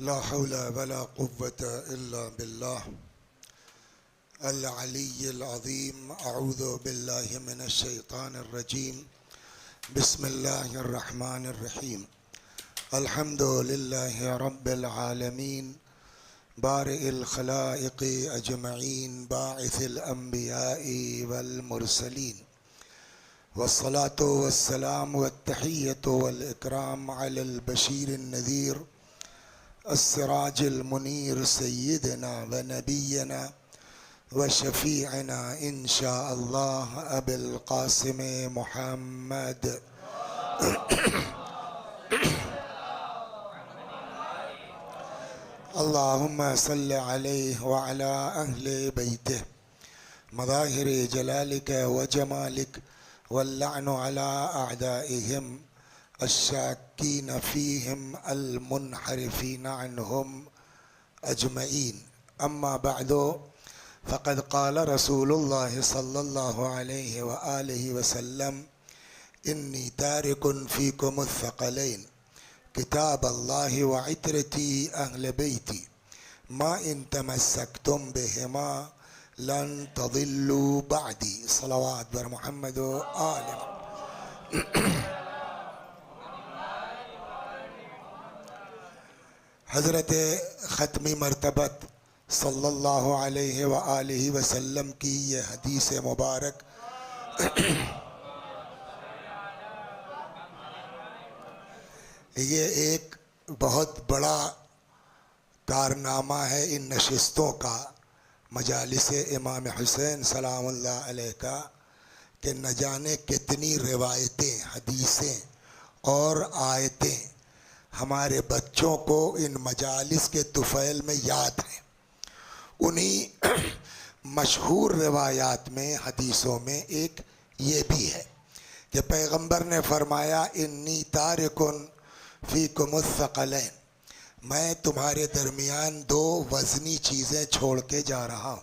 ला हौला वला कुव्वता इल्ला बिल्लाह अल अलीय्यिल अज़ीम। अऊज़ु बिल्लाहि मिनश शैतानिर रजीम। बिस्मिल्लाहिर रहमानिर रहीम। अल्हम्दुलिल्लाहि रब्बिल आलमीन बारिइल खलाइक़ि अजमईन बाइसिल अंबियाइ वल मुरसलीन वस्सलातु वस्सलामु वत्तहिय्यतु वल इकराम अलल बशीरिन नज़ीर अस्सिराजिल मुनीर सय्यिदना व नबियना व शफीअना इंशा अल्लाह अबुल क़ासिम मुहम्मद। अल्लाहुम्मा सल्लि अलैहि व अला अहले बैतिहि मज़ाहिर जलालिक व जमालिक वल्लअनु अला अअदाइहिम अश्शाकीन फ़ीहिम अल-मुनहरिफ़ीन अन्हुम अजमईन। अम्मा बअदु फ़क़द क़ाल रसूलुल्लाह सल्लल्लाहु अलैहि व आलिहि वसल्लम इन्नी तारिकुन फ़ीकुमुस-सक़लैन किताबल्लाहि व इत्रती अहले बैती मा इन तमस्सक्तुम बिहिमा लन तज़िल्लू बअदी। सलवात बर मुहम्मद व आले। हज़रत ख़त्मी मरतबत सल्लल्लाहु अलैहि व आलिहि वसल्लम की ये हदीस मुबारक ये एक बहुत बड़ा कारनामा है इन नशिस्तों का, मजालिस इमाम हुसैन सलामुल्लाह अलैह का, कि न जाने कितनी रिवायतें, हदीसें और आयतें हमारे बच्चों को इन मजालिस के तुफ़ैल में याद हैं। उन्हीं मशहूर रिवायात में, हदीसों में एक ये भी है कि पैगंबर ने फरमाया इन्नी तारिकुन फ़ीकुमुस-सक़लैन, मैं तुम्हारे दरमियान दो वज़नी चीज़ें छोड़ के जा रहा हूँ।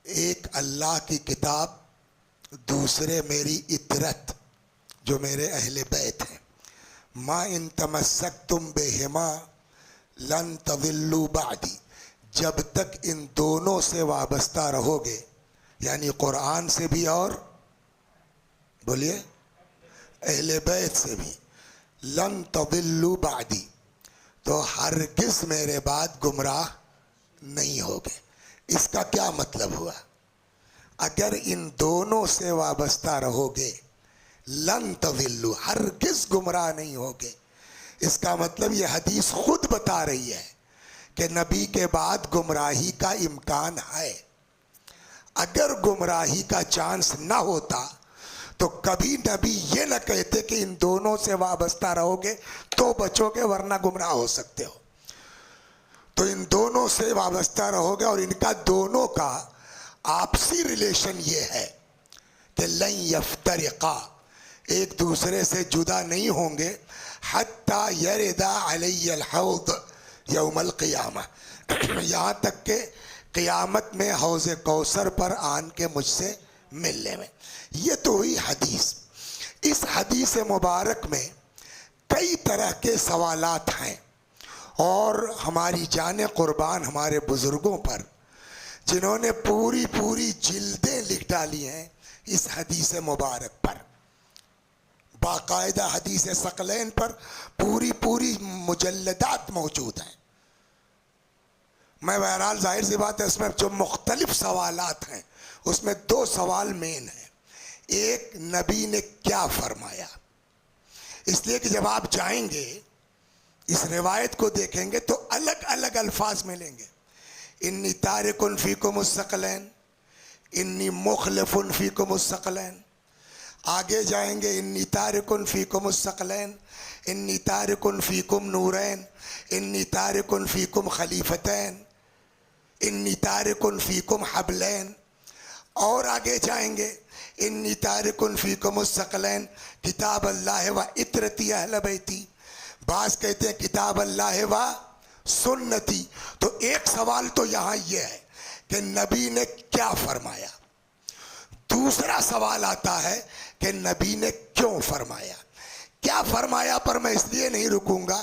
एक अल्लाह की किताब, दूसरे मेरी इतरत जो मेरे अहले बैत हैं। मा इन तमस्सक्तुम बिहिमा लन तज़िल्लू बअदी, जब तक इन दोनों से वाबस्ता रहोगे, यानी कुरान से भी और बोलिए अहले बैत से भी, लन तज़िल्लू बअदी, तो हरगिज़ मेरे बाद गुमराह नहीं होगे। इसका क्या मतलब हुआ? अगर इन दोनों से वाबस्ता रहोगे, लन तज़िल्लू, हरगिज़ गुमराह नहीं होगे। इसका मतलब ये हदीस खुद बता रही है कि नबी के बाद गुमराही का इम्कान है। अगर गुमराही का चांस ना होता तो कभी नबी ये न कहते कि इन दोनों से वाबस्ता रहोगे तो बचोगे, वरना गुमराह हो सकते हो। तो इन दोनों से वाबस्ता रहोगे, और इनका दोनों का आपसी रिलेशन ये है कि लन यफ्तरिका, एक दूसरे से जुदा नहीं होंगे, हत्ता यरिदा अलैयल हौद यौमल क़ियामा, यहाँ तक के क़ियामत में हौज़े कौसर पर आन के मुझसे मिलने में। ये तो हुई हदीस। इस हदीस मुबारक में कई तरह के सवालात हैं, और हमारी जाने कुर्बान हमारे बुज़ुर्गों पर, जिन्होंने पूरी पूरी जिल्दें लिख डाली हैं इस हदीस मुबारक पर, बाकायदा हदीस सकलैन पर पूरी पूरी मुजल्लदात मौजूद हैं। मैं बहरहाल जाहिर सी बात है, उसमें जो मुख्तलिफ सवालात हैं उसमें दो सवाल मेन हैं। एक, नबी ने क्या फरमाया, इसलिए कि जब आप जाएंगे इस रिवायत को देखेंगे तो अलग अलग अल्फाज मिलेंगे। इन्नी तारिकुन फ़ीकुमुस-सक़लैन, इन्नी मुख़लिफ़ुन फ़ीकुमुस-सक़लैन। आगे जाएंगे इन्नी तारिकुन फ़ीकुमुस-सक़लैन, इन्नी तारिकुन फ़ीकुम नूरैन, इन्नी तारिकुन फ़ीकुम ख़लीफ़तैन, इन्नी तारिकुन फ़ीकुम हबलैन। और आगे जाएंगे इन्नी तारिकुन फ़ीकुमुस-सक़लैन किताब अल्लाह व इत्रती अहले बैती। बाज़ कहते हैं किताब अल्लाह व सुन्नती। तो एक सवाल तो यहाँ ये है कि नबी ने क्या फरमाया। दूसरा सवाल आता है कि नबी ने क्यों फरमाया। क्या फरमाया पर मैं इसलिए नहीं रुकूंगा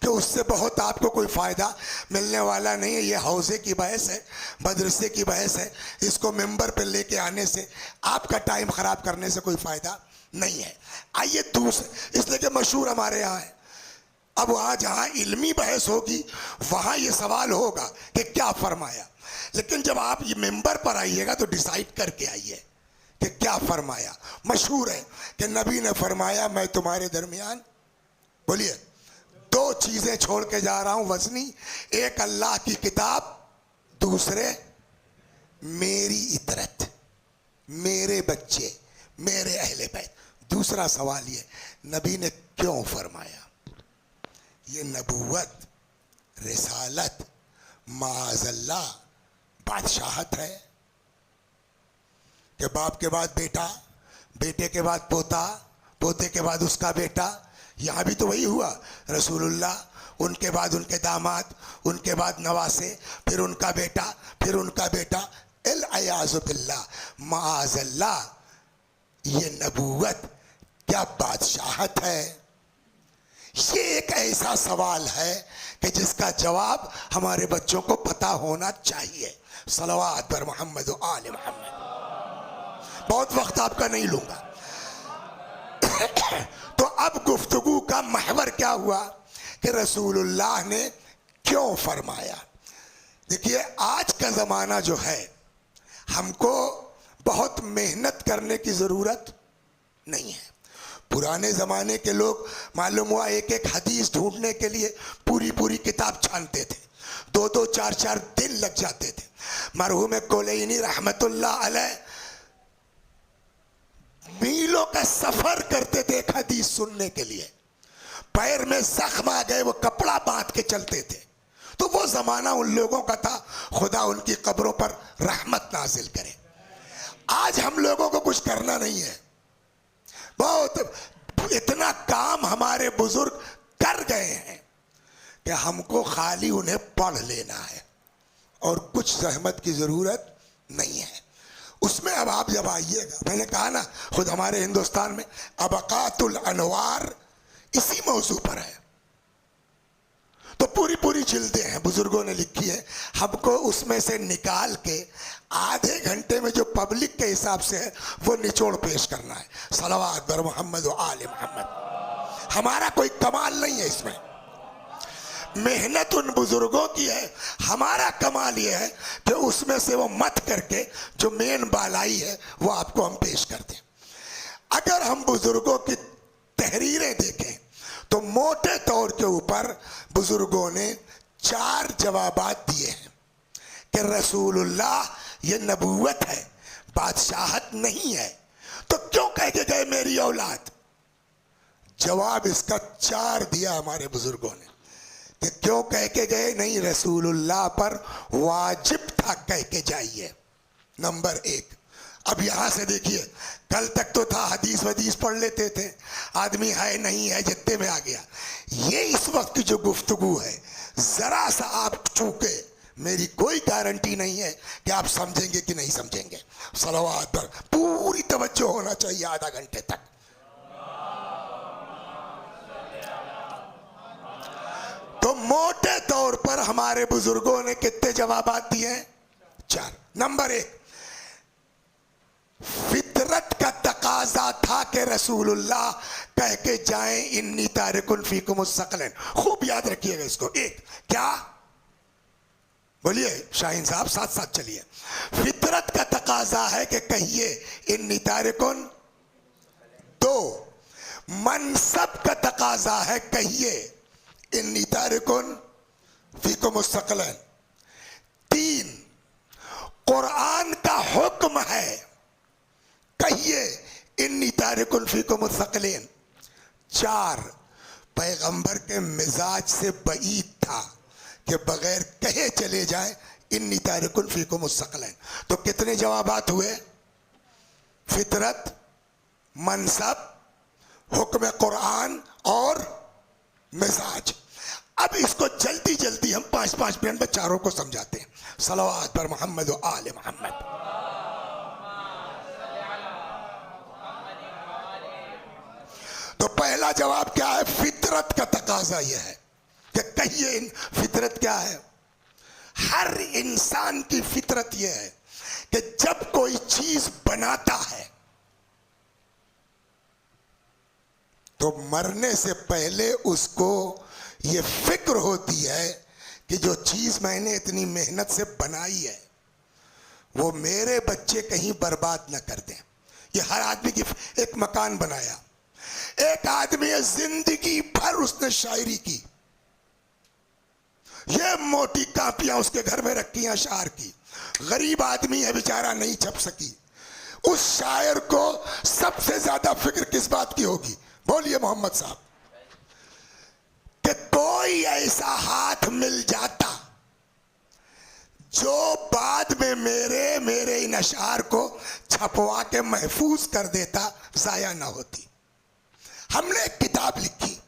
कि उससे बहुत आपको कोई फ़ायदा मिलने वाला नहीं है। ये हौजे की बहस है, मदरसे की बहस है। इसको मेंबर पर लेके आने से, आपका टाइम ख़राब करने से कोई फ़ायदा नहीं है। आइए दूसरे, इसलिए कि मशहूर हमारे यहाँ है। अब वहाँ जहाँ इल्मी बहस होगी वहाँ ये सवाल होगा कि क्या फरमाया, लेकिन जब आप ये मेंबर पर आइएगा तो डिसाइड करके आइए कि क्या फरमाया। मशहूर है कि नबी ने फरमाया, मैं तुम्हारे दरमियान, बोलिए, दो चीज़ें छोड़ के जा रहा हूँ वज़नी, एक अल्लाह की किताब, दूसरे मेरी इतरत, मेरे बच्चे, मेरे अहले बैत। दूसरा सवाल ये, नबी ने क्यों फरमाया? ये नबूवत, रिसालत, माअज़ल्लाह बादशाहत है कि बाप के बाद बेटा, बेटे के बाद पोता, पोते के बाद उसका बेटा। यहाँ भी तो वही हुआ, रसूलुल्लाह, उनके बाद उनके दामाद, उनके बाद नवासे, फिर उनका बेटा, फिर उनका बेटा। अल-अयाज़ु बिल्लाह, माअज़ल्लाह, ये नबूवत क्या बादशाहत है? ये एक ऐसा सवाल है कि जिसका जवाब हमारे बच्चों को पता होना चाहिए। सलवात पर मोहम्मद व आले मोहम्मद। बहुत वक्त आपका नहीं लूंगा। तो अब गुफ्तगू का महवर क्या हुआ कि रसूलुल्लाह ने क्यों फरमाया। देखिए, आज का ज़माना जो है, हमको बहुत मेहनत करने की ज़रूरत नहीं है। पुराने ज़माने के लोग मालूम हुआ एक एक हदीस ढूंढने के लिए पूरी पूरी किताब छानते थे, दो दो चार चार दिन लग जाते थे। मरहूम कोलैनी रहमतुल्लाह अलैह मीलों का सफर करते थे एक हदीस सुनने के लिए। पैर में जख्म आ गए, वो कपड़ा बांध के चलते थे। तो वो जमाना उन लोगों का था, खुदा उनकी कब्रों पर रहमत नाजिल करे। आज हम लोगों को कुछ करना नहीं है, बहुत इतना काम हमारे बुजुर्ग कर गए हैं कि हमको खाली उन्हें पढ़ लेना है और कुछ जहमत की जरूरत नहीं है उसमें। अब आप जब आइएगा, मैंने कहा ना, खुद हमारे हिंदुस्तान में अबकातुल अनवार इसी मौजू पर है, तो पूरी पूरी जिल्दें हैं, बुजुर्गों ने लिखी है। हमको उसमें से निकाल के आधे घंटे में जो पब्लिक के हिसाब से है वो निचोड़ पेश करना है। सलवात बर मोहम्मद व आले मोहम्मद। हमारा कोई कमाल नहीं है इसमें, मेहनत उन बुजुर्गों की है। हमारा कमाल ये है कि उसमें से वो मत करके जो मेन बालाई है वो आपको हम पेश कर दें। अगर हम बुजुर्गों की तहरीरें देखें तो मोटे तौर के ऊपर बुजुर्गों ने 4 जवाबात दिए हैं कि रसूलुल्लाह ये नबूवत है, बादशाहत नहीं है। तो क्यों कह के गए मेरी औलाद? जवाब इसका 4 दिया हमारे बुजुर्गों ने कि क्यों कह के गए। नहीं, रसूलुल्लाह पर वाजिब था कह के जाइए, नंबर 1। अब यहां से देखिए, कल तक तो था हदीस वदीस पढ़ लेते थे, आदमी है नहीं है जितने में आ गया। ये इस वक्त की जो गुफ्तगू है, जरा सा आप चूके, मेरी कोई गारंटी नहीं है कि आप समझेंगे कि नहीं समझेंगे। सलवात पर पूरी तवज्जो होना चाहिए आधा घंटे तक। तो मोटे तौर पर हमारे बुजुर्गों ने कितने जवाबात दिए हैं? 4। नंबर 1, फितरत का तकाजा था कि रसूलुल्लाह कह के जाएं, इन्नी तारिकुन फीकुम मुस्तक़िलन। खूब याद रखिएगा इसको। 1 क्या बोलिए शाहीन साहब, साथ साथ चलिए। फितरत का तकाजा है कि कहिए इन्नी तारिकुन। 2 मनसब का तकाजा है, कहिए इन्नी तारिकुन फीकुम मुस्तक़िलन। 3 कुरान का हुक्म है, कहिए इन्नी तारिकुन फीकुम मुस्तक़िलीन। 4 पैगंबर के मिजाज से बईद था कि बगैर कहे चले जाए, इन्नी तारिकुन फीकुम मुस्तक़िलीन। तो कितने जवाबात हुए? फितरत, मनसब, हुक्म कुरान और मिजाज। अब इसको जल्दी जल्दी हम 5-5 मिनट में चारों को समझाते हैं। सलवात पर मोहम्मद व आले मोहम्मद। तो तो पहला जवाब क्या है? फितरत का तकाजा यह है कि कहिए फितरत क्या है? हर इंसान की फितरत यह है कि जब कोई चीज बनाता है तो मरने से पहले उसको यह फिक्र होती है कि जो चीज मैंने इतनी मेहनत से बनाई है वो मेरे बच्चे कहीं बर्बाद न कर दें। ये हर आदमी की, एक मकान बनाया, एक आदमी जिंदगी भर उसने शायरी की, ये मोटी कापियां उसके घर में रखी अशार की, गरीब आदमी है बेचारा, नहीं छप सकी। उस शायर को सबसे ज्यादा फिक्र किस बात की होगी? बोलिए मोहम्मद साहब, कि कोई ऐसा हाथ मिल जाता जो बाद में मेरे इन अशार को छपवा के महफूज कर देता, जाया ना होती। हमने एक किताब लिखी,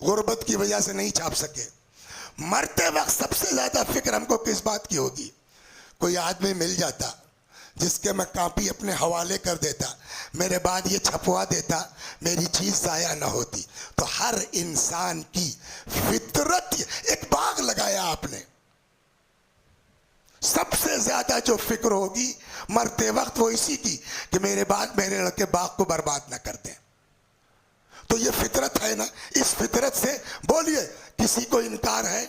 गुर्बत की वजह से नहीं छाप सके। मरते वक्त सबसे ज्यादा फिक्र हमको किस बात की होगी? कोई आदमी मिल जाता जिसके मैं कॉपी अपने हवाले कर देता, मेरे बाद ये छपवा देता, मेरी चीज जाया ना होती। तो हर इंसान की फितरत, एक बाग लगाया आपने, सबसे ज्यादा जो फिक्र होगी मरते वक्त वो इसी की कि मेरे बाद मेरे लड़के बाग को बर्बाद ना कर दें। तो ये फितरत है ना, इस फितरत से बोलिए किसी को इनकार है?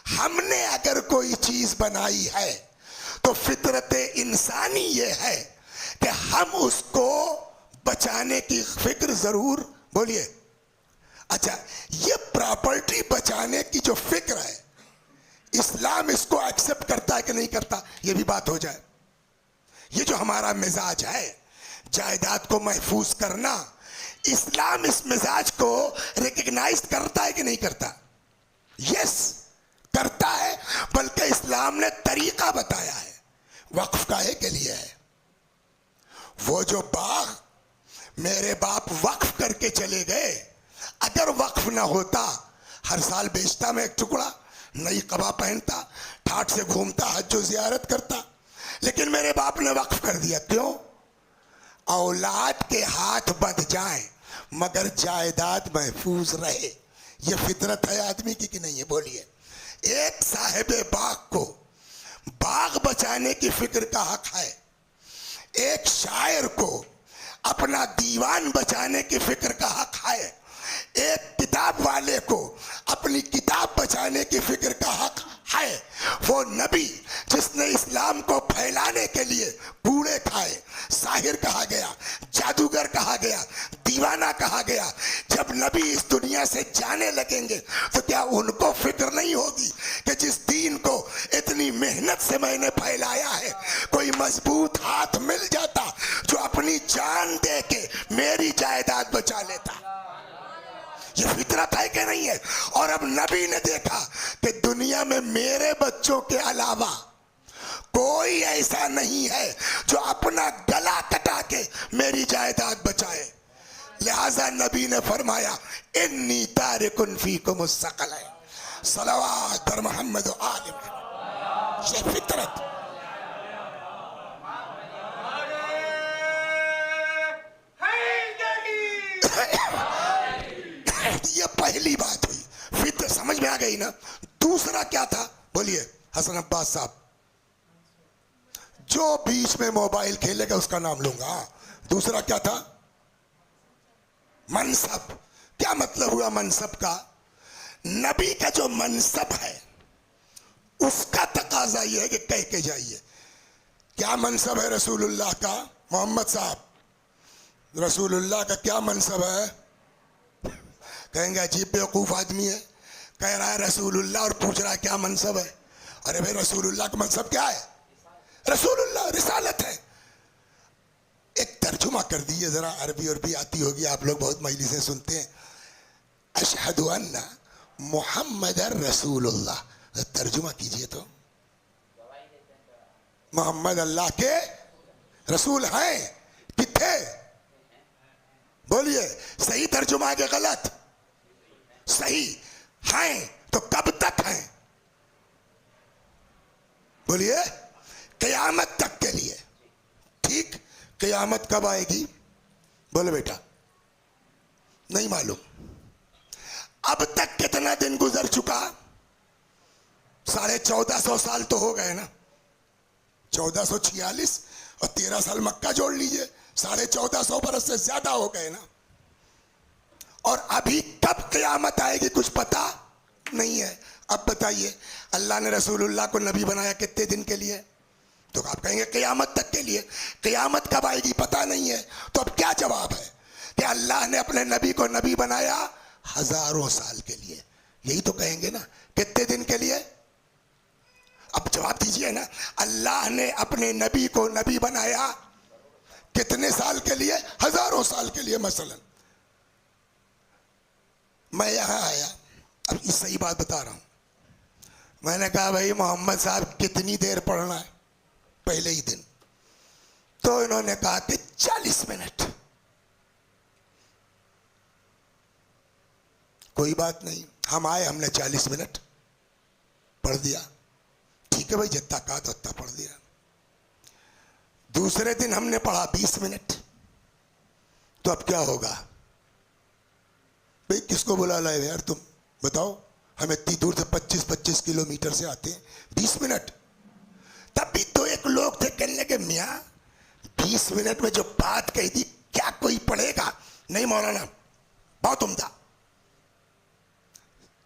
हमने अगर कोई चीज बनाई है तो फितरत इंसानी ये है कि हम उसको बचाने की फिक्र जरूर, बोलिए। अच्छा, ये प्रॉपर्टी बचाने की जो फिक्र है, इस्लाम इसको एक्सेप्ट करता है कि नहीं करता, ये भी बात हो जाए। ये जो हमारा मिजाज है जायदाद को महफूज करना, इस्लाम इस मिजाज को रिकग्नाइज करता है कि नहीं करता? यस, करता है। बल्कि इस्लाम ने तरीका बताया है, वक्फ काहे के लिए है। वो जो बाग मेरे बाप वक्फ करके चले गए, अगर वक्फ ना होता, हर साल बेचता मैं एक टुकड़ा, नई कबा पहनता, ठाट से घूमता, हज जियारत करता, लेकिन मेरे बाप ने वक्फ कर दिया। क्यों? औलाद के हाथ बंध जाएं मगर जायदाद महफूज रहे। ये फितरत है आदमी की कि नहीं है? बोलिए। एक साहिबे बाग को बाग बचाने की फिक्र का हक है, एक शायर को अपना दीवान बचाने की फिक्र का हक है, एक किताब वाले को अपनी किताब बचाने की फिक्र का हक है। वो नबी जिसने इस्लाम को फैलाने के लिए कूड़े खाए, साहिर कहा गया, जादूगर कहा गया, दीवाना कहा गया, जब नबी इस दुनिया से जाने लगेंगे तो क्या उनको फिक्र नहीं होगी कि जिस दीन को इतनी मेहनत से मैंने फैलाया है, कोई मजबूत हाथ मिल जाता जो अपनी जान दे के मेरी जायदाद बचा लेता? ये फितरत है कि नहीं है? और अब नबी ने देखा कि दुनिया में मेरे बच्चों के अलावा कोई ऐसा नहीं है जो अपना गला कटा के मेरी जायदाद बचाए। लिहाजा नबी ने फरमाया, इन्नी तारिकुन फीकुम सक़ल है, सलवात पर मोहम्मद व आले मोहम्मद। ये फितरत। ये पहली बात हुई, फितर समझ में आ गई ना? दूसरा क्या था? बोलिए हसन अब्बास साहब। जो बीच में मोबाइल खेलेगा उसका नाम लूंगा। दूसरा क्या था? मनसब। क्या मतलब हुआ मनसब का? नबी का जो मनसब है उसका तकाजा यह है कि कह के जाइए। क्या मनसब है रसूलुल्लाह का? मोहम्मद साहब, रसूलुल्लाह का क्या मनसब है? कहेंगे अजीब बेवकूफ आदमी है, कह रहा है रसूलुल्लाह और पूछ रहा है क्या मनसब है। अरे भाई, रसूलुल्लाह का मनसब क्या है? रसूलुल्लाह रिसालत है। एक तर्जुमा कर दीजिए जरा, अरबी अरबी आती होगी, आप लोग बहुत मजलिसें सुनते हैं। अशहदु अन्ना मुहम्मदर रसूलुल्लाह, तर्जुमा कीजिए तो। मोहम्मद अल्लाह के रसूल हैं कि थे? बोलिए, सही तर्जुमा है कि गलत? सही हैं। तो कब तक हैं? बोलिए, क़यामत तक के लिए। ठीक, क़यामत कब आएगी? बोलो बेटा। नहीं मालूम। अब तक कितना दिन गुजर चुका? 1450 साल तो हो गए ना। 1446 और 13 साल मक्का जोड़ लीजिए, 1450 बरस से ज्यादा हो गए ना। और अभी कब क़यामत आएगी कुछ पता नहीं है। अब बताइए, अल्लाह ने रसूलुल्लाह को नबी बनाया कितने दिन के लिए? तो आप कहेंगे क़यामत तक के लिए। क़यामत कब आएगी पता नहीं है। तो अब क्या जवाब है कि अल्लाह ने अपने नबी को नबी बनाया हजारों साल के लिए? यही तो कहेंगे ना। कितने दिन के लिए? अब जवाब दीजिए ना। अल्लाह ने अपने नबी को नबी बनाया कितने साल के लिए? हजारों साल के लिए। मसलन मैं यहां आया, अब इस सही बात बता रहा हूं। मैंने कहा भाई मोहम्मद साहब कितनी देर पढ़ना है पहले ही दिन? तो इन्होंने कहा कि 40 मिनट। कोई बात नहीं, हम आए, हमने 40 मिनट पढ़ दिया। ठीक है भाई, जितना कहा तो उतना पढ़ दिया। दूसरे दिन हमने पढ़ा 20 मिनट। तो अब क्या होगा भाई? किसको बुला लाए यार तुम बताओ? हम इतनी दूर से 25-25 किलोमीटर से आते हैं, 20 मिनट। तब भी तो एक लोग थे कहने लगे मियाँ 20 मिनट में जो बात कही थी क्या कोई पढ़ेगा? नहीं मौलाना, बहुत उम्दा।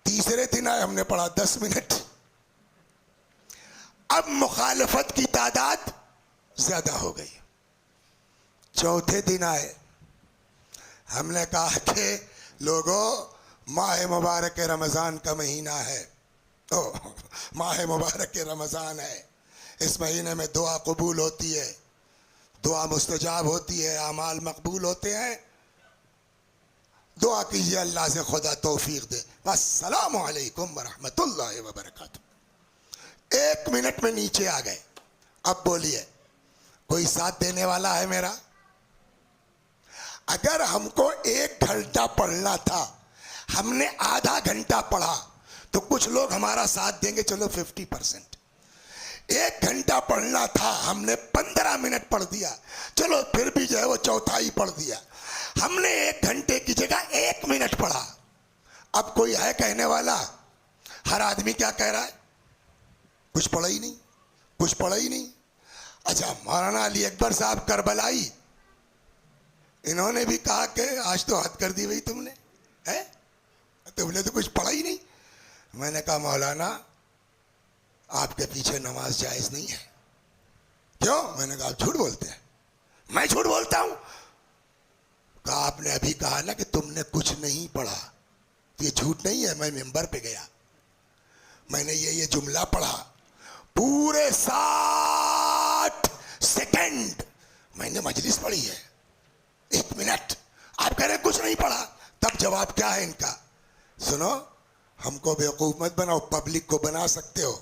तीसरे दिन आए, हमने पढ़ा 10 मिनट। अब मुखालफत की तादाद ज्यादा हो गई। चौथे दिन आए, हमने कहा कि लोगों माह मुबारक रमज़ान का महीना है। तो माह मुबारक रमज़ान है, इस महीने में दुआ कबूल होती है, दुआ मुस्तजाब होती है, अमाल मकबूल होते हैं। दुआ कीजिए अल्लाह से खुदा तौफीक दे। अस्सलामु अलैकुम व रहमतुल्लाहि व बरकातुहू। 1 मिनट में नीचे आ गए। अब बोलिए, कोई साथ देने वाला है मेरा? अगर हमको 1 घंटा पढ़ना था, हमने आधा घंटा पढ़ा, तो कुछ लोग हमारा साथ देंगे, चलो 50%। 1 घंटा पढ़ना था, हमने 15 मिनट पढ़ दिया, चलो फिर भी जो है वो चौथाई पढ़ दिया। हमने 1 घंटे की जगह 1 मिनट पढ़ा। अब कोई है कहने वाला? हर आदमी क्या कह रहा है? कुछ पढ़ा ही नहीं, कुछ पढ़ा ही नहीं। अच्छा, मौलाना अली अकबर साहब करबलाई, इन्होंने भी कहा कि आज तो हद कर दी भाई तुमने, है तुमने तो कुछ पढ़ा ही नहीं। मैंने कहा मौलाना आपके पीछे नमाज जायज नहीं है। क्यों? मैंने कहा आप झूठ बोलते हैं। मैं झूठ बोलता हूं? कहा आपने अभी कहा ना कि तुमने कुछ नहीं पढ़ा। ये झूठ नहीं है। मैं मिंबर पे गया, मैंने ये जुमला पढ़ा, पूरे 60 सेकंड मैंने मजलिस पढ़ी है। 1 मिनट आप कह रहे कुछ नहीं पढ़ा। तब जवाब क्या है इनका? सुनो, हमको बेवकूफ मत बनाओ, पब्लिक को बना सकते हो।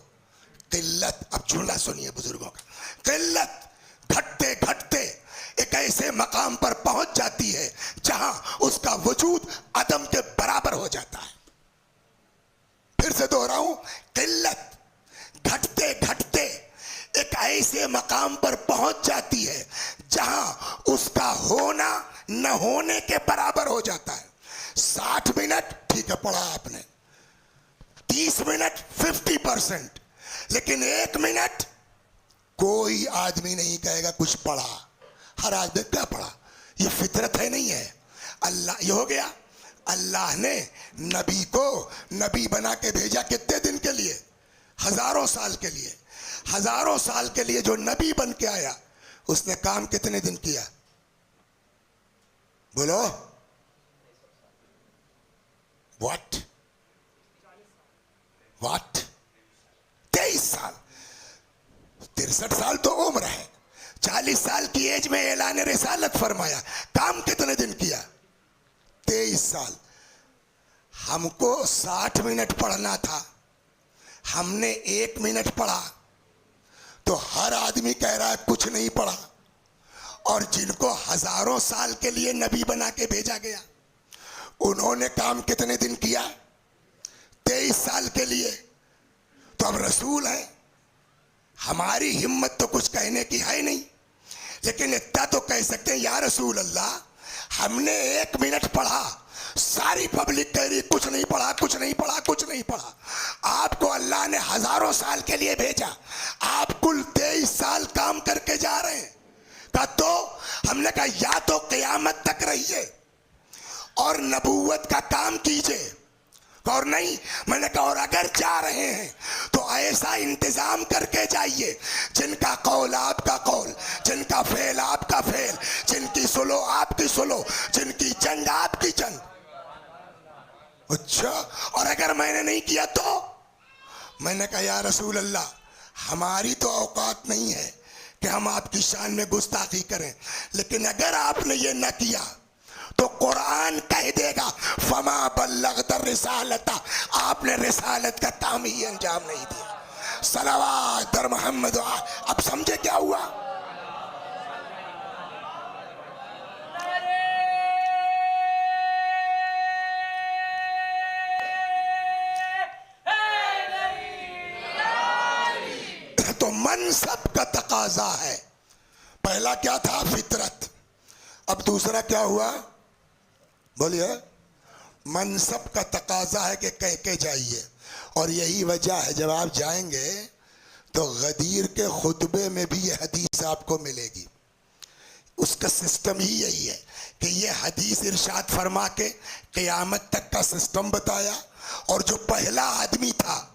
किल्लत, अब जुमला सुनिए बुजुर्गों का, किल्लत घटते घटते एक ऐसे मकाम पर पहुंच जाती है जहां उसका वजूद अदम के बराबर हो जाता है। फिर से दोहराऊं, किल्लत घटते घटते एक ऐसे मकाम पर पहुंच जाती है जहां उसका होना न होने के बराबर हो जाता है। 60 मिनट ठीक है पढ़ा आपने, 30 मिनट 50%, लेकिन 1 मिनट कोई आदमी नहीं कहेगा कुछ पढ़ा। हर आदमी क्या पढ़ा? ये फितरत है नहीं है? अल्लाह, ये हो गया। अल्लाह ने नबी को नबी बना के भेजा कितने दिन के लिए? हजारों साल के लिए। हजारों साल के लिए जो नबी बन के आया, उसने काम कितने दिन किया? बोलो। व्हाट व्हाट 23 साल। 63 साल तो उम्र है। 40 साल की एज में ऐलान रिसालत फरमाया। काम कितने दिन किया? 23 साल। हमको 60 मिनट पढ़ना था, हमने 1 मिनट पढ़ा। तो हर आदमी कह रहा है कुछ नहीं पढ़ा। और जिनको हजारों साल के लिए नबी बना के भेजा गया, उन्होंने काम कितने दिन किया? 23 साल के लिए। तो अब रसूल है, हमारी हिम्मत तो कुछ कहने की है नहीं, लेकिन इतना तो कह सकते हैं या रसूल अल्लाह, हमने 1 मिनट पढ़ा, सारी पब्लिक कह रही कुछ नहीं पढ़ा, कुछ नहीं पढ़ा, कुछ नहीं पढ़ा। आपको अल्लाह ने हजारों साल के लिए भेजा, आप कुल 23 साल काम करके जा रहे हैं। कहा तो हमने कहा या तो क़यामत तक रहिए और नबूवत का काम कीजिए, और नहीं, मैंने कहा और अगर जा रहे हैं तो ऐसा इंतजाम करके जाइए जिनका कौल आपका कौल, जिनका फेल आपका फेल, जिनकी सुलो आपकी सुलो, जिनकी जंग आपकी जंग। अच्छा, और अगर मैंने नहीं किया तो? मैंने कहा या रसूल अल्लाह, हमारी तो औकात नहीं है कि हम आपकी शान में गुस्ताखी करें, लेकिन अगर आपने ये न किया तो कुरान कह देगा फमा बल्लगत रिसालता, आपने रिसालत का काम ही अंजाम नहीं दिया। सलावत दर मोहम्मद। अब समझे क्या हुआ? तो मनसब का तकाजा है। पहला क्या था? फितरत। अब दूसरा क्या हुआ? बोलिए। मनसब का तकाजा है कि कह के जाइए, और यही वजह है जब आप जाएंगे तो गदीर के खुतबे में भी ये हदीस आपको मिलेगी। उसका सिस्टम ही यही है कि ये हदीस इरशाद फरमा के क़यामत तक का सिस्टम बताया, और जो पहला आदमी था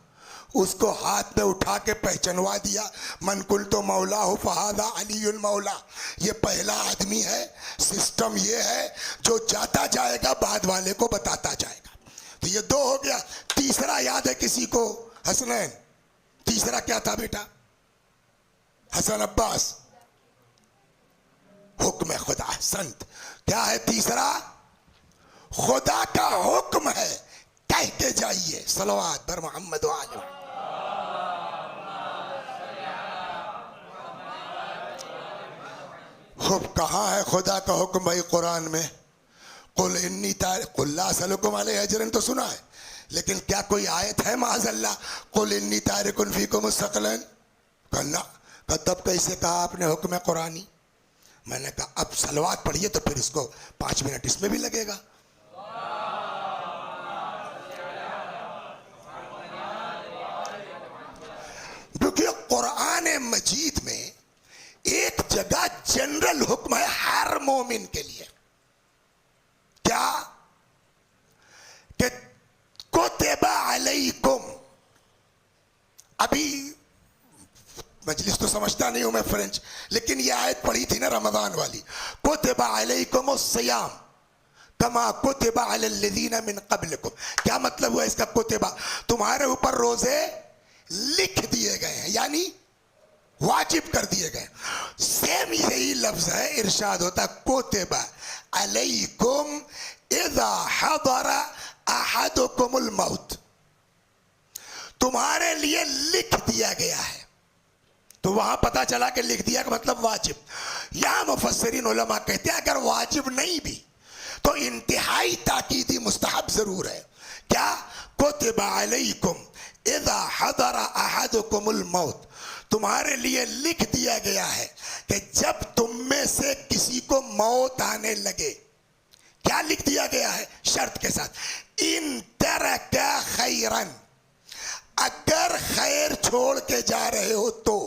उसको हाथ में उठा के पहचानवा दिया, मन कुल तो मौला हो फहादा अलीउल मौला, ये पहला आदमी है। सिस्टम ये है, जो जाता जाएगा बाद वाले को बताता जाएगा। तो ये 2 हो गया। तीसरा याद है किसी को? हसनैन। तीसरा क्या था बेटा? हसन अब्बास। हुक्म खुदा। संत क्या है तीसरा? खुदा का हुक्म है, कह के जाइए। सलवात बर मोहम्मद व आले। खूब कहाँ है खुदा का हुक्म भाई कुरान में? कुल इन्नी कुल्ला सलुकुम अलैहि अजरन तो सुना है, लेकिन क्या कोई आयत है माज़अल्लाह कुल इन्नी तारिकुन फीकुम मुस्तक़िलन? कन्ना। तब कैसे कहा आपने हुक्म कुरानी? मैंने कहा अब सलवात पढ़िए तो फिर इसको 5 मिनट इसमें भी लगेगा। क्योंकि कुरान मजीद में एक जगह जनरल हुक्म है हर मोमिन के लिए। क्या? कि कुतिबा अलैकुम। अभी मजलिस तो समझता नहीं हूं मैं फ्रेंच, लेकिन ये आयत पढ़ी थी ना रमजान वाली, कुतिबा अलैकुम सियाम कमा कुतिबा अलल्लज़ीना मिन क़ब्लिकुम। क्या मतलब हुआ इसका? कुतिबा, तुम्हारे ऊपर रोजे लिख दिए गए हैं, यानी वाजिब कर दिए गए। सेम यही लफ्ज है, इरशाद होता कुतिबा अलैकुम इज़ा हदरा अहदुकुमुल मौत, तुम्हारे लिए लिख दिया गया है। तो वहां पता चला कि लिख दिया का मतलब वाजिब। यहां मुफस्सिरीन उलमा कहते हैं अगर वाजिब नहीं भी तो इंतहाई ताकीदी मुस्तहब जरूर है। क्या? कुतिबा अलैकुम इज़ा हदरा अहदुकुमुल मौत, तुम्हारे लिए लिख दिया गया है कि जब तुम में से किसी को मौत आने लगे। क्या लिख दिया गया है? शर्त के साथ, इन तरका खैरन, अगर खैर छोड़ के जा रहे हो तो।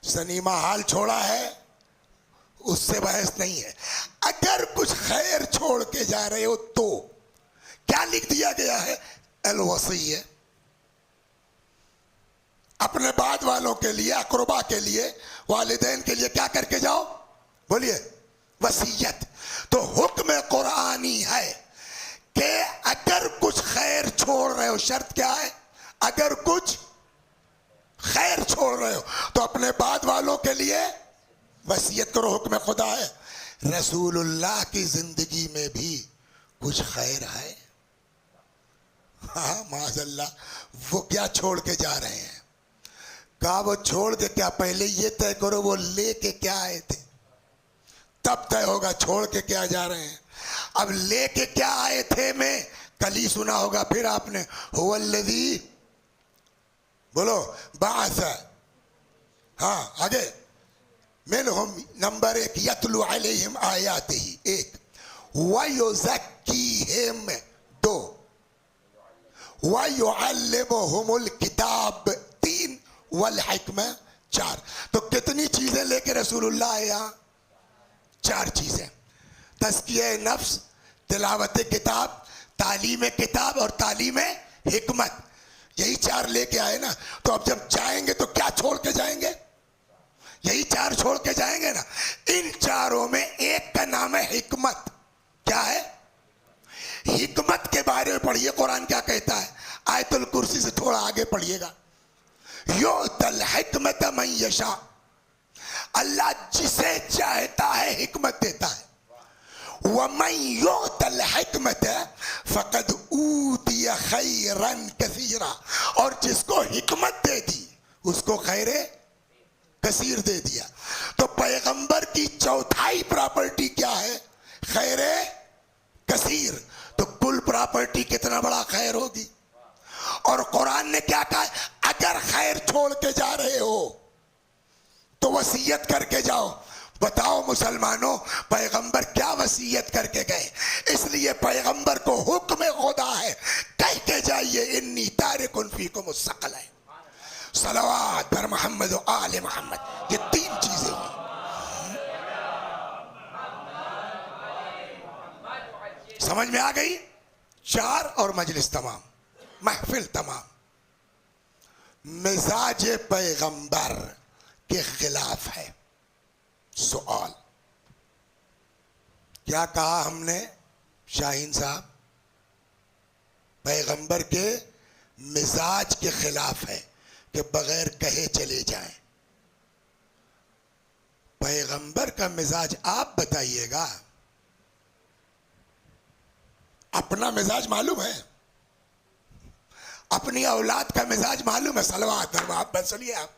सनीमा हाल छोड़ा है उससे बहस नहीं है, अगर कुछ खैर छोड़ के जा रहे हो तो। क्या लिख दिया गया है? अल-वसिय्या, अपने बाद वालों के लिए, अकरबा के लिए, वालिदैन के लिए क्या करके जाओ? बोलिए। वसीयत। तो हुक्म कुरानी है कि अगर कुछ खैर छोड़ रहे हो, शर्त क्या है? अगर कुछ खैर छोड़ रहे हो तो अपने बाद वालों के लिए वसीयत करो। हुक्म खुदा है। रसूलुल्लाह की जिंदगी में भी कुछ खैर है? हाँ माज़अल्लाह। वो क्या छोड़ के जा रहे हैं? कहा वो छोड़ के क्या, पहले ये तय करो वो लेके क्या आए थे, तब तय होगा छोड़ के क्या जा रहे हैं। अब लेके क्या आए थे में कल ही सुना होगा फिर आपने, हुवल्लज़ी, बोलो, बाअस। हाँ आगे, मिनहुम नंबर 1 यतलु अलैहिम आयातिही, 1 वयुज़क्कीहिम 2, वयुअल्लिमुहुमुल किताब 3, वल हिकमा 4। तो कितनी चीजें लेके रसूलुल्लाह आए यहाँ? 4 चीजें। तज़किया नफ्स, तिलावत किताब, तालीम किताब और तालीम हिकमत, यही 4 लेके आए ना। तो अब जब जाएंगे तो क्या छोड़ के जाएंगे? यही 4 छोड़ के जाएंगे ना। इन चारों में एक का नाम है हिकमत। क्या है? हिकमत के बारे में पढ़िए कुरान क्या कहता है। आयतुल कुर्सी से थोड़ा आगे पढ़िएगा। युतल हिकमत मन यशा, अल्लाह जिसे चाहता है हिकमत देता है। वमन युतल हिकमत फकद ऊतिया खैरन कसीरा, और जिसको हिकमत दे दी उसको खैरे कसीर दे दिया। तो पैगंबर की चौथाई प्रॉपर्टी क्या है? खैरे कसीर। तो कुल प्रॉपर्टी कितना बड़ा खैर होगी। और कुरान ने क्या कहा? अगर खैर छोड़ के जा रहे हो तो वसीयत करके जाओ। बताओ मुसलमानों, पैगंबर क्या वसीयत करके गए? इसलिए पैगंबर को हुक्म खुदा है, कह के जाइए इन्नी तारिकुन फीकुम मुस्तक़िल है। सलवात पर मोहम्मद और आले मोहम्मद, ये 3 चीजें हुई। समझ में आ गई? 4 और मजलिस तमाम, महफिल तमाम। मिजाज पैगंबर के खिलाफ है। सवाल क्या कहा हमने शाहीन साहब? पैगंबर के मिजाज के खिलाफ है कि बगैर कहे चले जाएं। पैगंबर का मिजाज आप बताइएगा। अपना मिजाज मालूम है? अपनी औलाद का मिजाज मालूम है? सलवात और मोहब्बत सुनिए आप।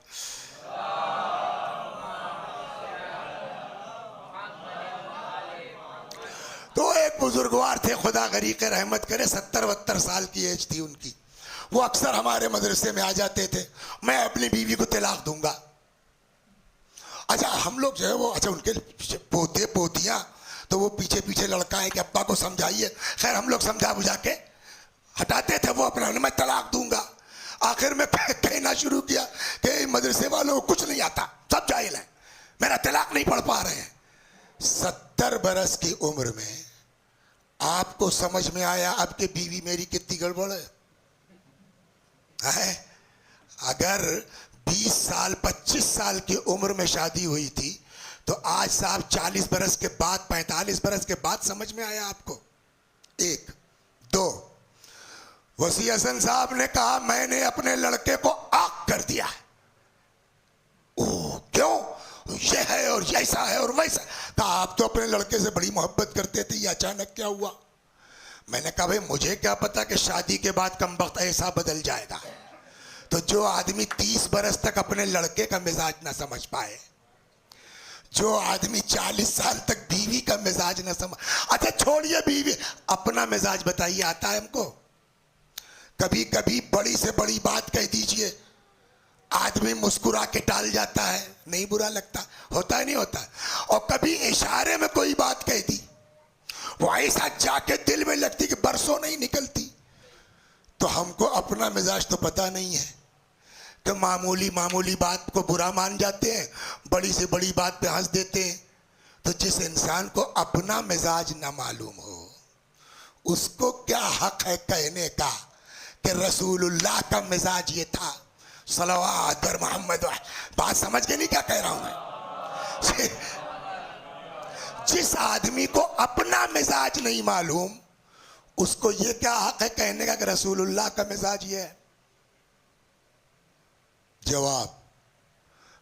तो एक बुजुर्गवार थे, खुदा गरीक रहमत करे, 70-72 साल की एज थी उनकी। वो अक्सर हमारे मदरसे में आ जाते थे। मैं अपनी बीवी को तलाक दूंगा। अच्छा हम लोग जो है वो, अच्छा उनके पोते पोतियां तो वो पीछे पीछे लड़का है कि अब्बा को समझाइए। खैर हम लोग समझा बुझा के हटाते थे। वो अपना मैं तलाक दूंगा। आखिर में कहना शुरू किया कि मदरसे वालों को कुछ नहीं आता, सब जाहिल है, मेरा तलाक नहीं पढ़ पा रहे हैं। 70 बरस की उम्र में आपको समझ में आया अब के बीवी मेरी कितनी गड़बड़ है? अगर 20 साल 25 साल की उम्र में शादी हुई थी तो आज साहब 40 बरस के बाद, 45 बरस के बाद समझ में आया आपको? 1 2 वसी हसन साहब ने कहा मैंने अपने लड़के को आग कर दिया है। ओह क्यों? ये है और ऐसा है और वैसा। कहा आप तो अपने लड़के से बड़ी मोहब्बत करते थे, ये अचानक क्या हुआ? मैंने कहा भाई मुझे क्या पता कि शादी के बाद कम वक्त ऐसा बदल जाएगा। तो जो आदमी 30 बरस तक अपने लड़के का मिजाज ना समझ पाए, जो आदमी 40 साल तक बीवी का मिजाज ना समझ, अच्छा छोड़िए बीवी, अपना मिजाज बताइए आता है हमको? कभी कभी बड़ी से बड़ी बात कह दीजिए, आदमी मुस्कुरा के टाल जाता है, नहीं बुरा लगता? होता है नहीं होता? और कभी इशारे में कोई बात कह दी, वो ऐसा जाके दिल में लगती कि बरसों नहीं निकलती। तो हमको अपना मिजाज तो पता नहीं है, तो मामूली मामूली बात को बुरा मान जाते हैं, बड़ी से बड़ी बात पे हंस देते हैं। तो जिस इंसान को अपना मिजाज ना मालूम हो उसको क्या हक है कहने का कि रसूलुल्लाह का मिजाज ये था? सलवात और मोहम्मद। बात समझ के नहीं क्या कह रहा हूं मैं? जिस आदमी को अपना मिजाज नहीं मालूम उसको ये क्या हक है कहने का कि रसूलुल्लाह का मिजाज ये है? जवाब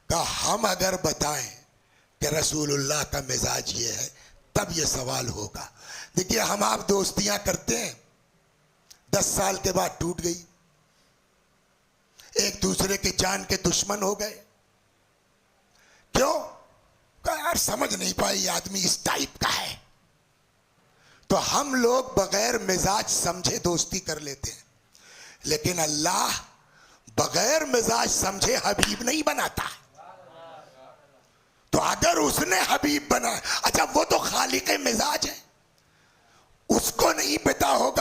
का हम अगर बताएं कि रसूलुल्लाह का मिजाज ये है तब ये सवाल होगा। देखिए हम आप दोस्तियां करते हैं, 10 साल के बाद टूट गई, एक दूसरे के जान के दुश्मन हो गए। क्यों? यार समझ नहीं पाई आदमी इस टाइप का है। तो हम लोग बगैर मिजाज समझे दोस्ती कर लेते हैं, लेकिन अल्लाह बगैर मिजाज समझे हबीब नहीं बनाता। तो अगर उसने हबीब बना, अच्छा वो तो खालिक मिजाज है,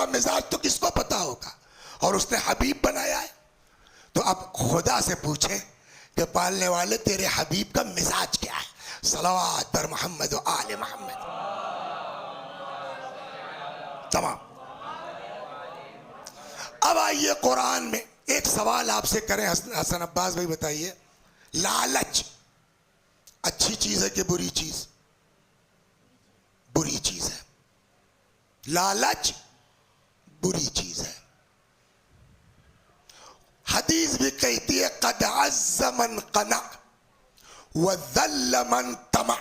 का मिजाज तो किसको पता होगा, और उसने हबीब बनाया है। तो अब खुदा से पूछे कि पालने वाले तेरे हबीब का मिजाज क्या है। सलावत पर मोहम्मद व आले मोहम्मद। तमाम। अब आइए कुरान में एक सवाल आपसे करें हसन अब्बास भाई, बताइए, लालच अच्छी चीज है कि बुरी चीज? बुरी चीज है। लालच बुरी चीज है। हदीस भी कहती है कद अज़्ज़ मन क़ना व ज़ल्ल मन तमा।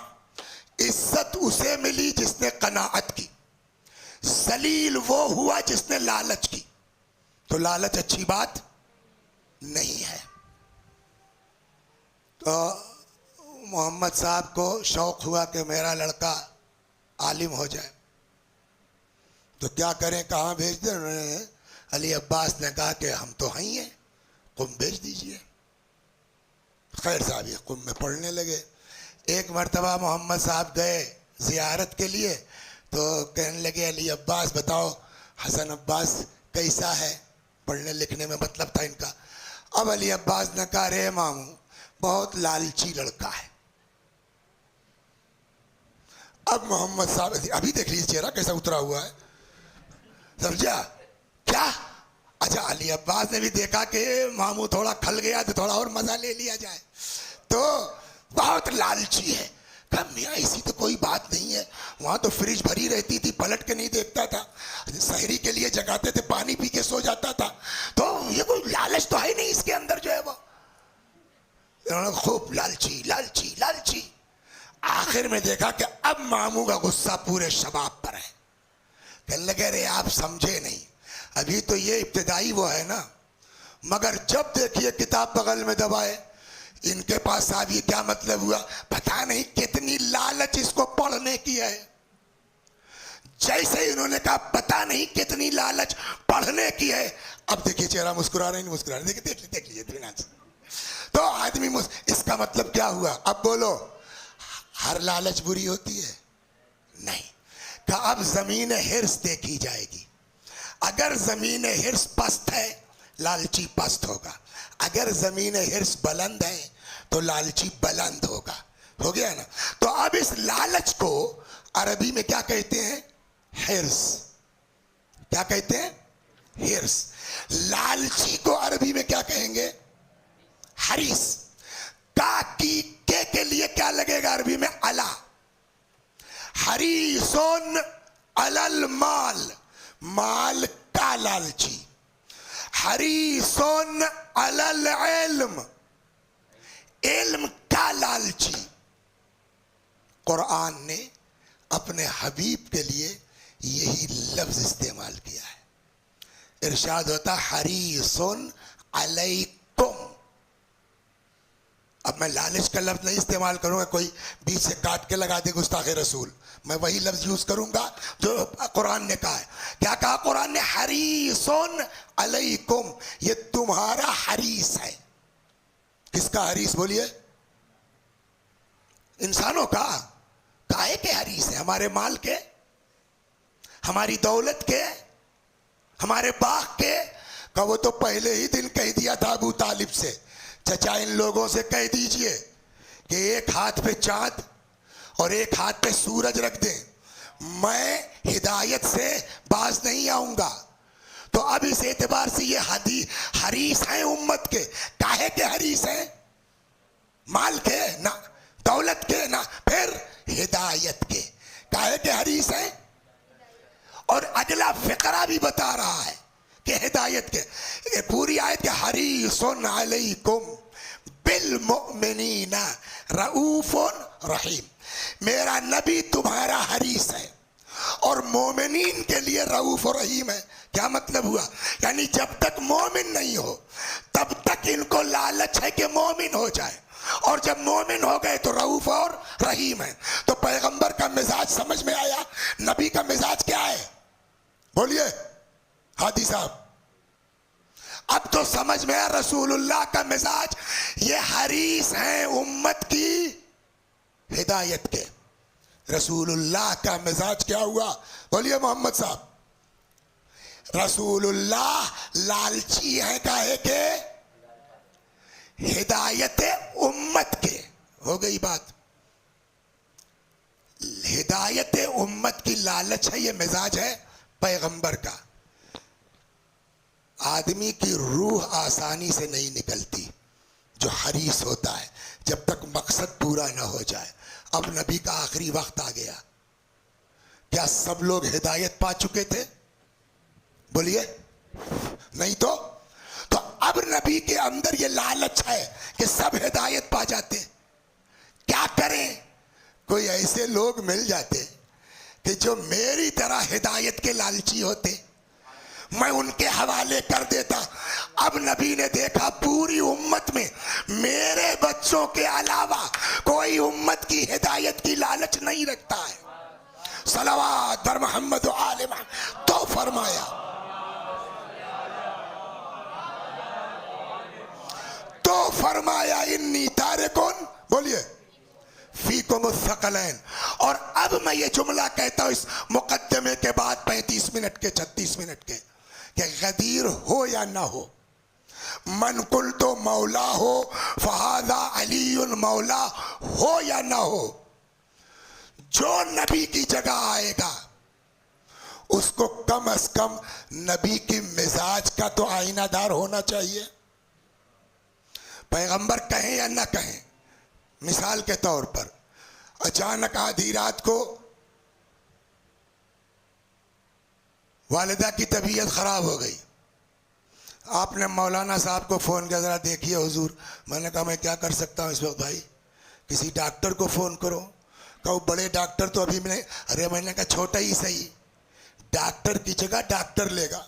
इज्जत उसे मिली जिसने कनाअत की, जलील वो हुआ जिसने लालच की। तो लालच अच्छी बात नहीं है। तो मोहम्मद साहब को शौक हुआ कि मेरा लड़का आलिम हो जाए, तो क्या करें, कहाँ भेज दें? उन्होंने अली अब्बास ने कहा कि हम तो हैं ही हैं, कुम भेज दीजिए। खैर साहब ये कुम में पढ़ने लगे। एक मरतबा मोहम्मद साहब गए जियारत के लिए, तो कहने लगे अली अब्बास बताओ हसन अब्बास कैसा है, पढ़ने लिखने में मतलब था इनका। अब अली अब्बास ने कहा रे मामू बहुत लालची लड़का है। अब मोहम्मद साहब अभी देख लीजिए चेहरा कैसा उतरा हुआ है, समझा क्या? अच्छा अली अब्बास ने भी देखा कि मामू थोड़ा खल गया तो थोड़ा और मजा ले लिया जाए, तो बहुत लालची है। कहा मियाँ ऐसी तो कोई बात नहीं है, वहां तो फ्रिज भरी रहती थी, पलट के नहीं देखता था, शहरी के लिए जगाते थे, पानी पी के सो जाता था, तो ये कोई लालच तो है नहीं इसके अंदर जो है वो। इन्होंने खूब लालची लालची लालची। आखिर में देखा कि अब मामू का गुस्सा पूरे शबाब पर है। कहने लगे रे आप समझे नहीं, अभी तो ये इब्तिदाई वो है ना, मगर जब देखिए किताब बगल में दबाए, इनके पास साहब ये क्या मतलब हुआ, पता नहीं कितनी लालच इसको पढ़ने की है। जैसे इन्होंने कहा पता नहीं कितनी लालच पढ़ने की है, अब देखिए चेहरा मुस्कुरा रहे नहीं मुस्कुरा रहे, देखिए देख लीजिए। तो आदमी इसका मतलब क्या हुआ? अब बोलो हर लालच बुरी होती है? नहीं। तो अब जमीन हिर्स देखी जाएगी। अगर जमीन हिर्स पस्त है लालची पस्त होगा, अगर जमीन हिर्स बुलंद है तो लालची बुलंद होगा। हो गया ना? तो अब इस लालच को अरबी में क्या कहते हैं? हिर्स। क्या कहते हैं? हिर्स। लालची को अरबी में क्या कहेंगे? हरीस। का की के लिए क्या लगेगा अरबी में? अला। हरीसोन अलल माल, माल का लालची। हरीसोन अलल इल्म, इल्म का लालची। कुरान ने अपने हबीब के लिए यही लफ्ज इस्तेमाल किया है। इरशाद होता हरीसोन अलैकुम। अब मैं लालच का लफ्ज नहीं इस्तेमाल करूंगा, कोई बीच से काट के लगा दे गुस्ताखे रसूल, मैं वही लफ्ज यूज करूंगा जो कुरान ने कहा है। क्या कहा कुरान ने? हरीसोन अलैकुम, ये तुम्हारा हरीस है। किसका हरीस बोलिए? इंसानों का। काहे के हरीस है? हमारे माल के, हमारी दौलत के, हमारे बाग के। का वो तो पहले ही दिन कह दिया था अबू तालिब से, चचा इन लोगों से कह दीजिए कि एक हाथ पे चांद और एक हाथ पे सूरज रख दें, मैं हिदायत से बाज नहीं आऊंगा। तो अब इस एतबार से ये हरीस हैं उम्मत के। काहे के हरीस हैं? माल के ना, दौलत के ना, फिर हिदायत के। काहे के हरीस हैं? और अगला फिक्रा भी बता रहा है कि हिदायत के। ये पूरी आयत के हरीसुन अलैकुम बिल मुमिनीना रऊफुन रहीम। मेरा नबी तुम्हारा हरीस है और मोमिनीन के लिए रऊफ और रहीम है। क्या मतलब हुआ? यानी जब तक मोमिन नहीं हो तब तक इनको लालच है कि मोमिन हो जाए, और जब मोमिन हो गए तो रऊफ और रहीम है। तो पैगंबर का मिजाज समझ में आया। नबी का मिजाज क्या है बोलिए हादी साहब? अब तो समझ में आया रसूलुल्लाह का मिजाज। ये हरीस हैं उम्मत की हिदायत के। रसूलुल्लाह का मिजाज क्या हुआ बोलिए मोहम्मद साहब? रसूलुल्लाह लालची है काहे के? हिदायत उम्मत के। हो गई बात। हिदायत उम्मत की लालच है, ये मिजाज है पैगंबर का। आदमी की रूह आसानी से नहीं निकलती, जो हरीस होता है, जब तक मकसद पूरा ना हो जाए। अब नबी का आखिरी वक्त आ गया। क्या सब लोग हिदायत पा चुके थे? बोलिए, नहीं तो अब नबी के अंदर ये लालच है कि सब हिदायत पा जाते। क्या करें? कोई ऐसे लोग मिल जाते कि जो मेरी तरह हिदायत के लालची होते, मैं उनके हवाले कर देता। अब नबी ने देखा पूरी उम्मत में मेरे बच्चों के अलावा कोई उम्मत की हिदायत की लालच नहीं रखता है। सलावत बर मोहम्मद व आले मोहम्मद। तो फरमाया इन्नी तारिकुन, बोलिए, फीकुम थकलैन। और अब मैं ये जुमला कहता हूं इस मुकद्दमे के बाद 35 मिनट के 36 मिनट के, कि गदीर हो या ना हो, मन कुल तो मौला हो फहादा अलीउन मौला हो या ना हो, जो नबी की जगह आएगा उसको कम से कम नबी की मिजाज का तो आईनादार होना चाहिए। पैगंबर कहें या ना कहें, मिसाल के तौर पर अचानक आधी रात को वालिदा की तबीयत खराब हो गई, आपने मौलाना साहब को फ़ोन किया, ज़रा देखिए हुजूर। मैंने कहा मैं क्या कर सकता हूँ इस वक्त भाई? किसी डॉक्टर को फ़ोन करो। कहो बड़े डॉक्टर तो अभी मैंने, अरे मैंने कहा छोटा ही सही, डॉक्टर की जगह डॉक्टर लेगा।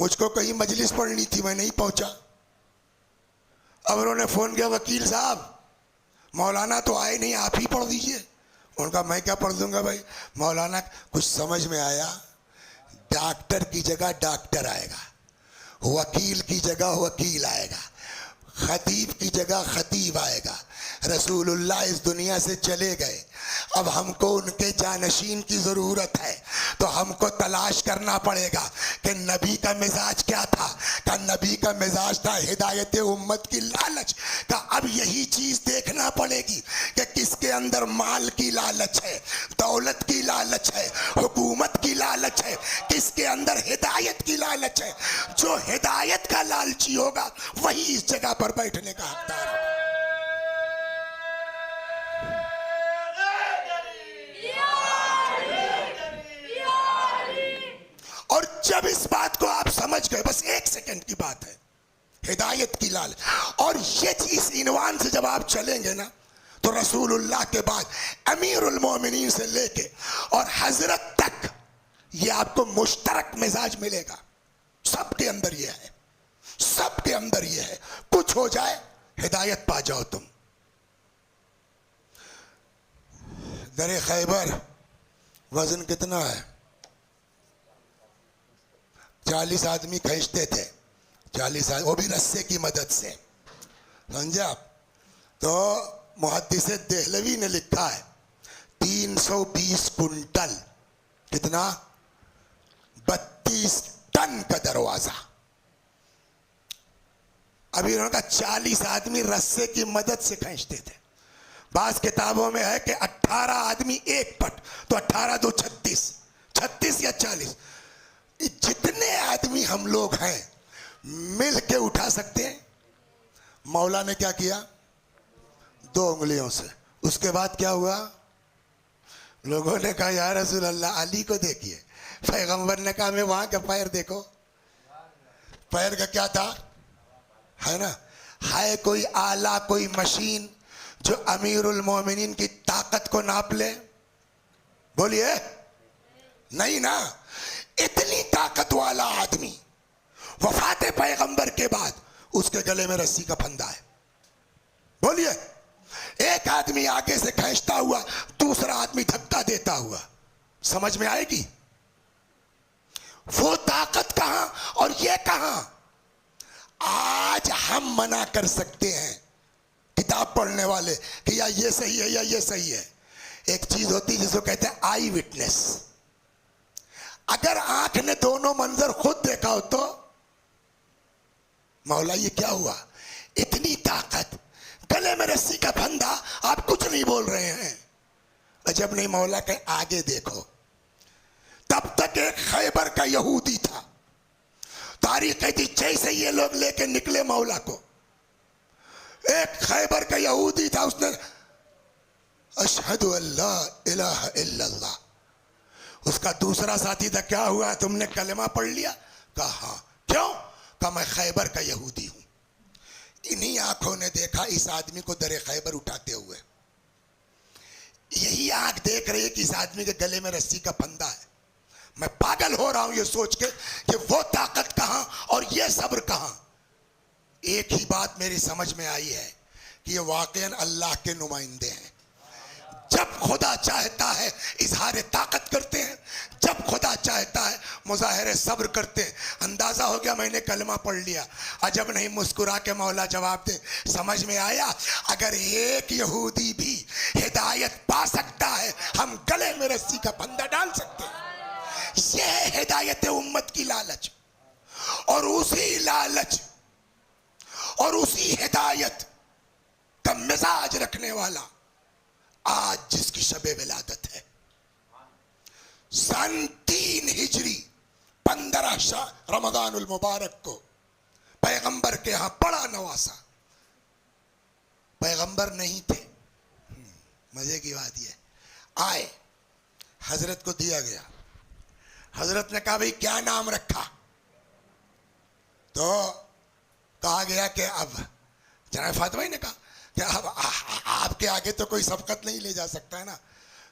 मुझको कहीं मजलिस पढ़नी थी, मैं नहीं पहुँचा। अब उन्होंने फ़ोन किया, वकील साहब मौलाना तो आए नहीं, आप ही पढ़ दीजिए। उनका मैं क्या पढ़ दूंगा भाई? मौलाना कुछ समझ में आया, डॉक्टर की जगह डॉक्टर आएगा, वकील की जगह वकील आएगा, खतीब की जगह खतीब आएगा। रसूलुल्लाह इस दुनिया से चले गए, अब हमको उनके जानशीन की ज़रूरत है। तो हमको तलाश करना पड़ेगा कि नबी का मिजाज क्या था। का नबी का मिजाज था हिदायत उम्मत की लालच का। अब यही चीज़ देखना पड़ेगी कि किसके अंदर माल की लालच है, दौलत की लालच है, हुकूमत की लालच है, किसके अंदर हिदायत की लालच है। जो हिदायत का लालची होगा वही इस जगह पर बैठने का हकदार होगा। और जब इस बात को आप समझ गए, बस एक सेकंड की बात है, हिदायत की लालच, और ये चीज इनवान से जब आप चलेंगे ना, तो रसूलुल्लाह के बाद अमीरुल मोमिनीन से लेके और हजरत तक ये आपको मुश्तरक मिजाज मिलेगा। सबके अंदर ये है, सबके अंदर ये है। कुछ हो जाए हिदायत पा जाओ तुम। दरे खैबर वजन कितना है? 40 आदमी खींचते थे, 40 आदमी, वो भी रस्से की मदद से, समझे आप? तो मुहद्दिस देहलवी ने लिखा है 320 कुंटल, कितना? 32 टन का दरवाजा। अभी उन्होंने कहा 40 आदमी रस्से की मदद से खींचते थे। बास किताबों में है कि 18 आदमी एक पट, तो 18 दो 36, 36 या 40, जितने आदमी हम लोग हैं मिल के उठा सकते हैं। मौला ने क्या किया? 2 उंगलियों से। उसके बाद क्या हुआ? लोगों ने कहा या रसूल अल्लाह अली को देखिए। पैगंबर ने कहा मैं वहां का पैर देखो। पैर का क्या था? है ना, है कोई आला, कोई मशीन जो अमीरुल मोमिनीन की ताकत को नाप ले? बोलिए, नहीं ना। इतनी ताकत वाला आदमी, वफात पैगंबर के बाद उसके गले में रस्सी का फंदा है। बोलिए, एक आदमी आगे से खींचता हुआ, दूसरा आदमी धक्का देता हुआ, समझ में आएगी? वो ताकत कहां और ये कहां? आज हम मना कर सकते हैं किताब पढ़ने वाले कि या ये सही है या ये सही है। एक चीज होती है जिसको कहते हैं आई विटनेस। अगर आंख ने दोनों मंजर खुद देखा हो तो मौला ये क्या हुआ, इतनी ताकत, गले में रस्सी का फंदा, आप कुछ नहीं बोल रहे हैं। अजब नहीं, मौला के आगे देखो, तब तक एक खैबर का यहूदी था। तारीख कहती जैसे ये लोग लेके निकले मौला को, एक खैबर का यहूदी था, उसने अशहदु अल्ला इलाहा इल्लल्लाह। उसका दूसरा साथी था, क्या हुआ तुमने कलमा पढ़ लिया? कहा हाँ। क्यों? कहा मैं खैबर का यहूदी हूं। इन्हीं आंखों ने देखा इस आदमी को दरे खैबर उठाते हुए। यही आंख देख रही है कि इस आदमी के गले में रस्सी का फंदा है। मैं पागल हो रहा हूं ये सोच के कि वो ताकत कहां और ये सब्र कहां। एक ही बात मेरी समझ में आई है कि ये वाकईन अल्लाह के नुमाइंदे हैं। जब खुदा चाहता है इजहार ताकत करते हैं, जब खुदा चाहता है मुजाहिर सब्र करते हैं। अंदाजा हो गया मैंने कलमा पढ़ लिया। अजब नहीं, मुस्कुरा के मौला जवाब दे, समझ में आया? अगर एक यहूदी भी हिदायत पा सकता है, हम गले में रस्सी का फंदा डाल सकते हैं। यह है हिदायत उम्मत की लालच, और उसी लालच और उसी हिदायत का मिजाज रखने वाला आज जिसकी शबे विलादत है, सन 3 हिजरी 15 रमजानुल मुबारक को पैगंबर के यहां बड़ा नवासा। पैगंबर नहीं थे, मजे की बात यह, आए, हजरत को दिया गया। हजरत ने कहा भाई क्या नाम रखा? तो कहा गया कि अब जनाब फातिमा ने कहा कि अब आपके आगे तो कोई सबकत नहीं ले जा सकता है ना।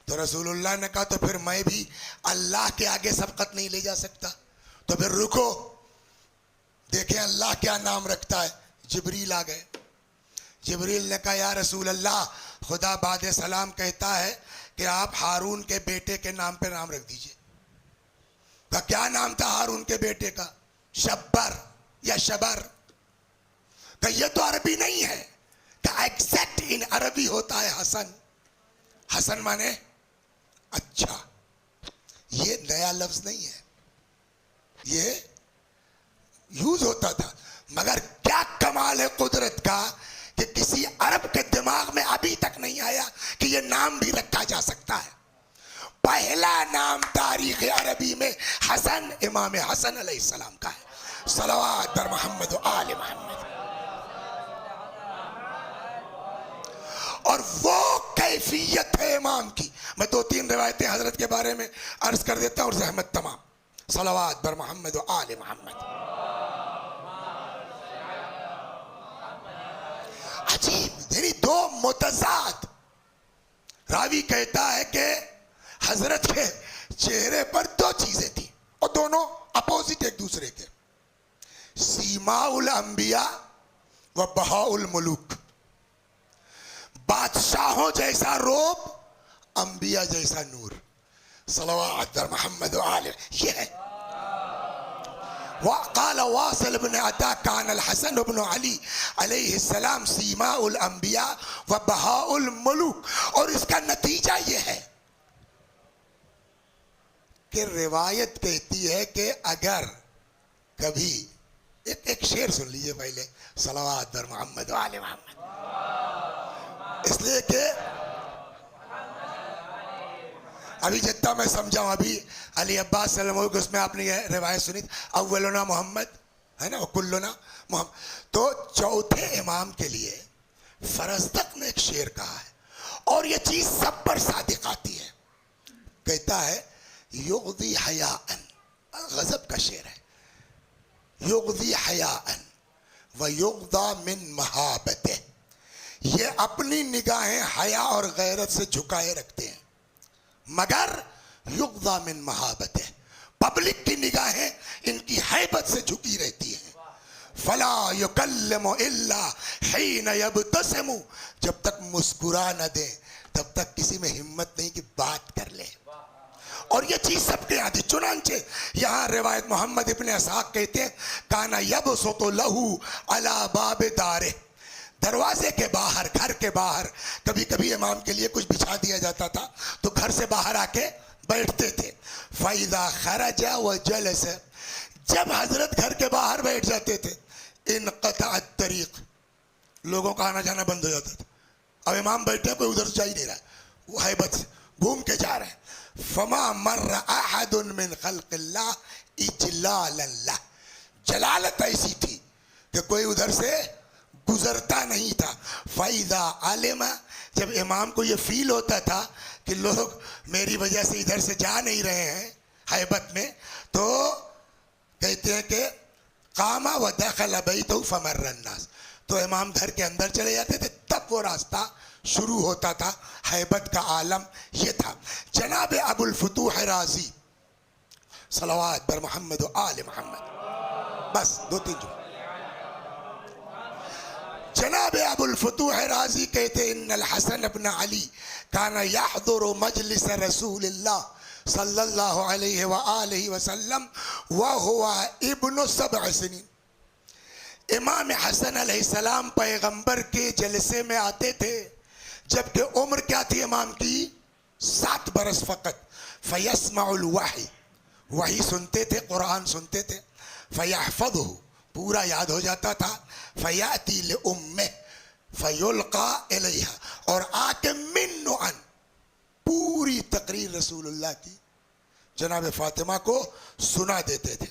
तो रसूलुल्लाह ने कहा तो फिर मैं भी अल्लाह के आगे सबकत नहीं ले जा सकता, तो फिर रुको देखें अल्लाह क्या नाम रखता है। जिब्रील आ गए। जिब्रील ने कहा या रसूल अल्लाह, खुदा बाद सलाम कहता है कि आप हारून के बेटे के नाम पे नाम रख दीजिए। का क्या नाम था हारून के बेटे का? शब्बर या शबर। का ये तो अरबी नहीं है, का एग्जैक्ट इन अरबी होता है हसन। हसन माने अच्छा, ये नया लफ्ज नहीं है, ये यूज होता था। मगर क्या कमाल है कुदरत का कि किसी अरब के दिमाग में अभी तक नहीं आया कि ये नाम भी रखा जा सकता है। पहला नाम तारीख अरबी में हसन, इमाम हसन अलैहिस्सलाम का है। सलवात बर मोहम्मद व आले मोहम्मद। और वो कैफियत है इमाम की। मैं 2-3 रिवायतें हजरत के बारे में अर्ज कर देता हूँ और जहमत तमाम। सलवात बर मोहम्मद व आले मोहम्मद। अजीब, यानी दो मुतजाद। रावी कहता है कि हजरत के चेहरे पर 2 चीजें थी और दोनों अपोजिट एक दूसरे के। सीमाउल अंबिया व बहाउल मुलूक। बादशाहों जैसा रोब, अंबिया जैसा नूर। सलवात बर मोहम्मद व आले। ये है वक़ाल वासिल इब्न अता कान अल हसन इब्न अली अलैहिस्सलाम सीमाउल अंबिया व बहाउल मुलूक। और इसका नतीजा ये है कि रिवायत कहती है कि अगर कभी एक शेर सुन लीजिए पहले। सलवात बर मोहम्मद व आले मोहम्मद। इसलिए कि अभी जितना मैं समझाऊं, अभी अली अब्बास सल्लल्लाहु अलैहि वसल्लम उसमें आपने ये रिवायत सुनी, अव्वलुना मोहम्मद है ना, कुल्लुना मोहम्मद। तो चौथे इमाम के लिए फरजदक ने एक शेर कहा है और ये चीज सब पर सादिक आती है। कहता है युग़दी हयाअन, गजब का शेर है। युग़दी हयाअन व युग़दा मिन महाबते। ये अपनी निगाहें हया और गैरत से झुकाए रखते हैं, मगर युग़दा मिन महाबते, पब्लिक की निगाहें इनकी हैबत से झुकी रहती हैं। फला युकल्लिमु इल्लाहीन यब्तसिमु। जब तक मुस्कुरा न दे तब तक किसी में हिम्मत नहीं कि बात कर ले। और ये चीज सबके आदि। चुनांचे यहाँ रिवायत मोहम्मद इब्न इसहाक कहते हैं काना यबसुतु लहू अला बाब दारे। दरवाजे के बाहर, घर के बाहर कभी कभी इमाम के लिए कुछ बिछा दिया जाता था तो घर से बाहर आके बैठते थे। फ़ैज़ा खरजा व जलस, जब हजरत घर के बाहर बैठ जाते थे, इनक़तअ तरीक़, लोगों का आना जाना बंद हो जाता था। अब इमाम बैठे, कोई उधर से जा ही नहीं रहा, वो हैबत से घूम के जा रहे हैं। फमा मर्रा अहदुन मिन खल्क़िल्लाह इजलालन लह, जलालत ऐसी थी कि कोई उधर से गुजरता नहीं था। फ़ैज़ा आलिमा, जब इमाम को ये फील होता था कि लोग मेरी वजह से इधर से जा नहीं रहे हैं हैबत में, तो कहते हैं कि कामा व दखल बैतहु फमर्रा अन्नास, तो इमाम घर के अंदर चले जाते थे, तब वो रास्ता शुरू होता था। हैबत का आलम ये था। जनाब अबुल फुतूह राजी, सलवात बर मोहम्मद व आल मोहम्मद, बस 2-3 जो। जनाब अबुल फुतूह राजी कहते इन्नल हसन इब्न अली काना यहदुरु मजलिस रसूलिल्लाह सल्लल्लाहु अलैहि व आलिहि वसल्लम व हुवा इब्नु 7 सिनीन। इमाम हसन अलैहिस्सलाम पैगंबर के जलसे में आते थे जबकि उम्र क्या थी इमाम की? 7 बरस फ़कत। फ़यस्मउल वही, वही सुनते थे, कुरान सुनते थे। फ़यहफ़ज़ुहु, पूरा याद हो जाता था। फ़याती लिउम्मिह फ़युल्क़ा इलैहा, और आके मिन्नुअन, पूरी तकरीर रसूलुल्लाह की जनाब फ़ातिमा को सुना देते थे।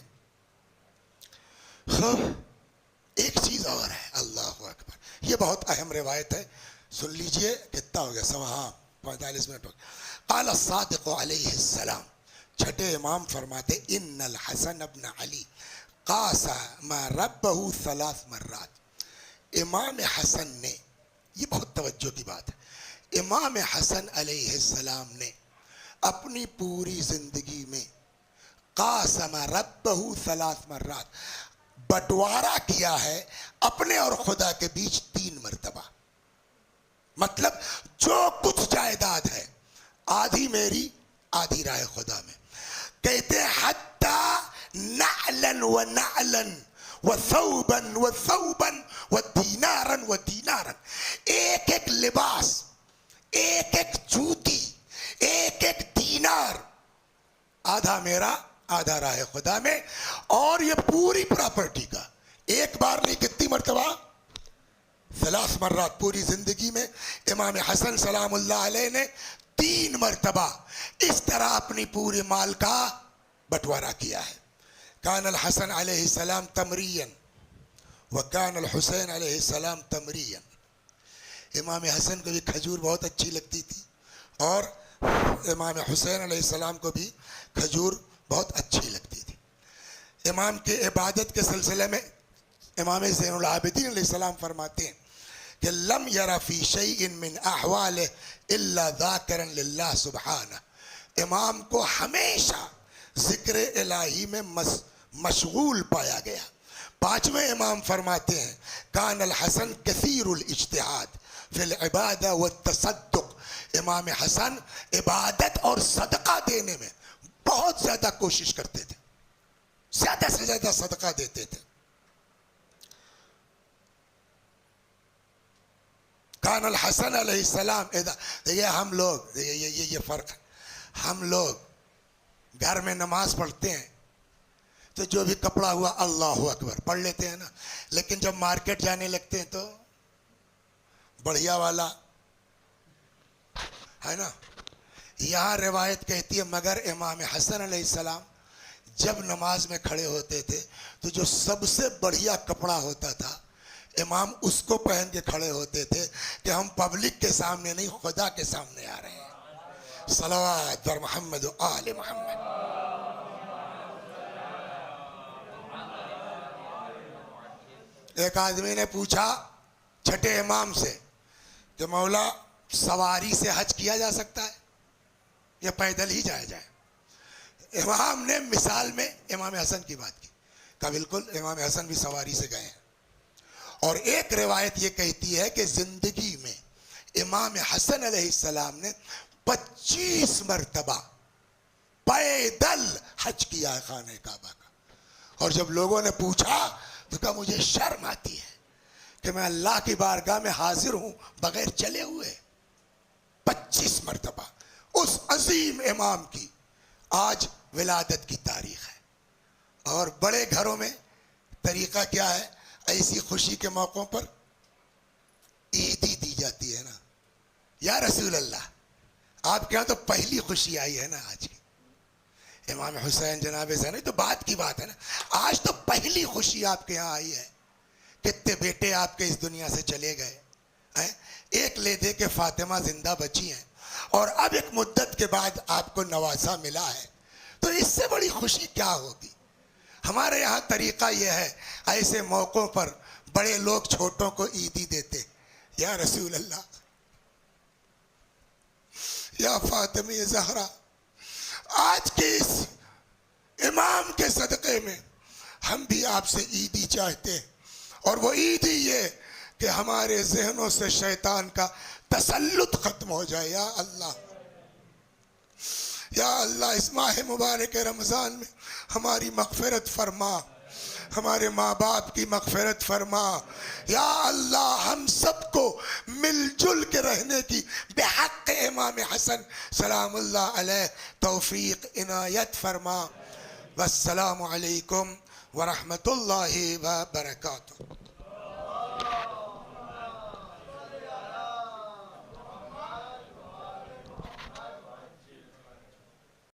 एक चीज़ और है, अल्लाह अकबर, ये बहुत अहम रिवायत है, सुन लीजिए। कितना हो गया? 45 मिनट हो गए। क़ाल अस्सादिक़ अलैहिस्सलाम, छठे इमाम फरमाते इन्नल हसन इब्न अली क़ासम रब्बहु 3 मर्रात। इमाम हसन ने, ये बहुत तवज्जो की बात है, इमाम हसन अलैहिस्सलाम ने अपनी पूरी जिंदगी में क़ासम रब्बहु 3 मर्रात, बंटवारा किया है अपने और खुदा के बीच 3 मरतबा। मतलब जो कुछ जायदाद है, आधी मेरी आधी राय खुदा में। कहते हैं हत्ता नअलन व नअलन व थौबन व थौबन व दीनारन व दीनारन, एक एक लिबास, एक एक जूती, एक एक दीनार, आधा मेरा आधा राह खुदा में। और ये पूरी प्रॉपर्टी का एक बार नहीं, कितनी मरतबा? 3 मर्रात। पूरी जिंदगी में इमाम हसन सलामुल्लाह अलैह ने 3 मरतबा इस तरह अपनी पूरे माल का बंटवारा किया है। कान अल हसन अलैहिस्सलाम तमरियन व कान अल हुसैन अलैहिस्सलाम तमरियन। इमाम हसन को भी खजूर बहुत अच्छी लगती थी और इमाम हुसैन अलैहिस्सलाम को भी खजूर बहुत अच्छी लगती थी। इमाम के इबादत के सिलसिले में इमाम ज़ैनुल आबिदीन अलैहिस्सलाम फरमाते हैं कि लम यरा फी शैइन मिन अहवालिहि इल्ला ज़ाकिरन लिल्लाह सुब्हानह। इमाम को हमेशा ज़िक्र इलाही में मशगूल पाया गया। 5वें इमाम फरमाते हैं कान अल हसन कसीरुल इज्तिहाद फिल इबादा व तसद्दुक। इमाम हसन इबादत और सदका देने में बहुत ज्यादा कोशिश करते थे, ज्यादा से ज्यादा सदका देते थे। कान अल हसन अलैहिस्सलाम, ये हम लोग ये फर्क है। हम लोग घर में नमाज पढ़ते हैं तो जो भी कपड़ा हुआ अल्लाहु अकबर पढ़ लेते हैं ना, लेकिन जब मार्केट जाने लगते हैं तो बढ़िया वाला है ना। यहाँ रिवायत कहती है मगर इमाम हसन अलैहिस्सलाम जब नमाज में खड़े होते थे तो जो सबसे बढ़िया कपड़ा होता था इमाम उसको पहन के खड़े होते थे कि हम पब्लिक के सामने नहीं, खुदा के सामने आ रहे हैं। सलवात बर मोहम्मद व आल मोहम्मद। एक आदमी ने पूछा छठे इमाम से कि मौला सवारी से हज किया जा सकता है या पैदल ही जाया जाए? इमाम ने मिसाल में इमाम हसन की बात की, कहा बिल्कुल इमाम हसन भी सवारी से गए हैं। और एक रिवायत ये कहती है कि जिंदगी में इमाम हसन अलैहिस्सलाम ने 25 मरतबा पैदल हज किया है खाने काबा का। और जब लोगों ने पूछा तो कहा मुझे शर्म आती है कि मैं अल्लाह की बारगाह में हाजिर हूं बगैर चले हुए। 25 मरतबा उस अजीम इमाम की आज विलादत की तारीख है। और बड़े घरों में तरीका क्या है, ऐसी खुशी के मौक़ों पर ईद ही दी जाती है ना। या रसूल अल्लाह, आपके यहाँ तो पहली खुशी आई है ना आज की, इमाम हुसैन जनाब ज़ैनब, तो बात की बात है ना। आज तो पहली खुशी आपके यहाँ आई है। कितने बेटे आपके इस दुनिया से चले गए हैं, एक ले दे के फातिमा जिंदा बची हैं, और अब एक मुद्दत के बाद आपको नवासा मिला है, तो इससे बड़ी खुशी क्या होगी। हमारे यहाँ तरीका यह है, ऐसे मौक़ों पर बड़े लोग छोटों को ईदी देते। या रसूल अल्लाह, या फातिमा ज़हरा, आज के इस इमाम के सदक़े में हम भी आपसे ईदी चाहते हैं, और वो ईदी ये कि हमारे जहनों से शैतान का तसल्लुत खत्म हो जाए। या अल्लाह, या अल्लाह, इस माह मुबारक रमज़ान में हमारी मग़फ़िरत फरमा, हमारे माँ बाप की मग़फ़िरत फरमा। या अल्लाह, हम सबको मिलजुल के रहने की बेहक़ इमाम हसन सलामुल्लाह अलैह तौफ़ीक़ इनायत फरमा। वस्सलामु अलैकुम व रहमतुल्लाहि व बरकातुहू।